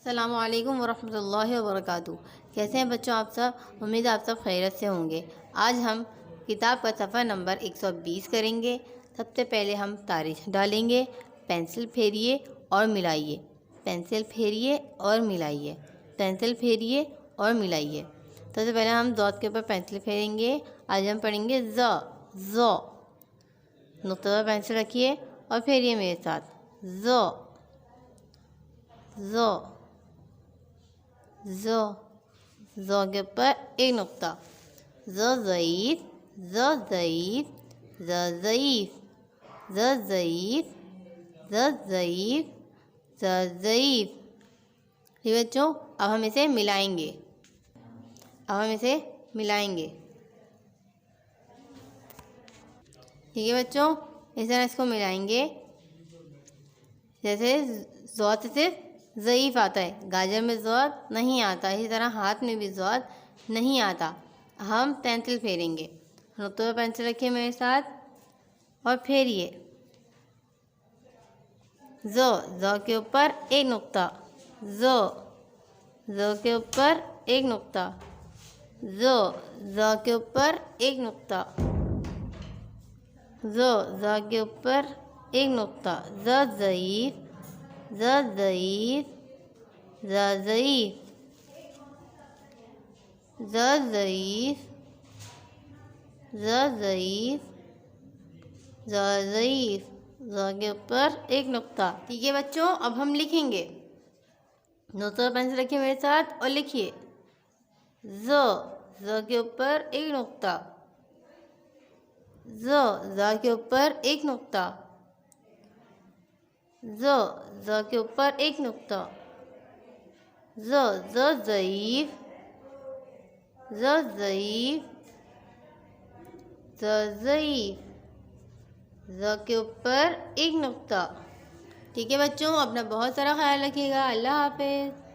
السلام علیکم ورحمۃ اللہ وبرکاتہ۔ کیسے ہیں بچوں آپ سب؟ امید آپ سب خیریت سے ہوں گے۔ آج ہم کتاب کا صفحہ نمبر 120 کریں گے۔ سب سے پہلے ہم تاریخ ڈالیں گے۔ پینسل پھیریے اور ملائیے، پینسل پھیریے اور ملائیے، پینسل پھیریے اور ملائیے۔ سب سے پہلے ہم ضاد کے اوپر پینسل پھیریں گے۔ آج ہم پڑھیں گے ز، نقطہ پر پینسل رکھیے اور پھیریے میرے ساتھ، ز کے اوپر ایک نقطہ، ز ضعیف، ز ضعیف، ز ضعیف، ز ضعیف، ز ضعیف، ز ضعیف۔ ٹھیک ہے بچوں، اب ہم اسے ملائیں گے، ٹھیک ہے بچوں، اس طرح اس کو ملائیں گے جیسے ضاد سے صرف ضعیف آتا ہے، گاجر میں ضاد نہیں آتا، اسی طرح ہاتھ میں بھی ضاد نہیں آتا۔ ہم پینسل پھیریں گے، نقطے پر پینسل رکھیے میرے ساتھ اور پھیریے، ز کے اوپر ایک نقطہ، ز کے اوپر ایک نقطہ، ز کے اوپر ایک نقطہ، ز کے اوپر ایک نقطہ، ز ضعیف، ز ضعیف، ز ضعیف، ز ضعیف، ز ضعیف، ز ضعیف، ز کے اوپر ایک نقطہ۔ ٹھیک ہے بچوں، اب ہم لکھیں گے، نقطہ پر پینسل رکھیے میرے ساتھ اور لکھیے، ز کے اوپر ایک نقطہ، ز کے اوپر ایک نقطہ، ز کے اوپر ایک نقطہ، ز ضعیف، ز ضعیف، ز ضعیف، ز کے اوپر ایک نقطہ۔ ٹھیک ہے بچوں، اپنا بہت سارا خیال رکھیے گا۔ اللہ حافظ۔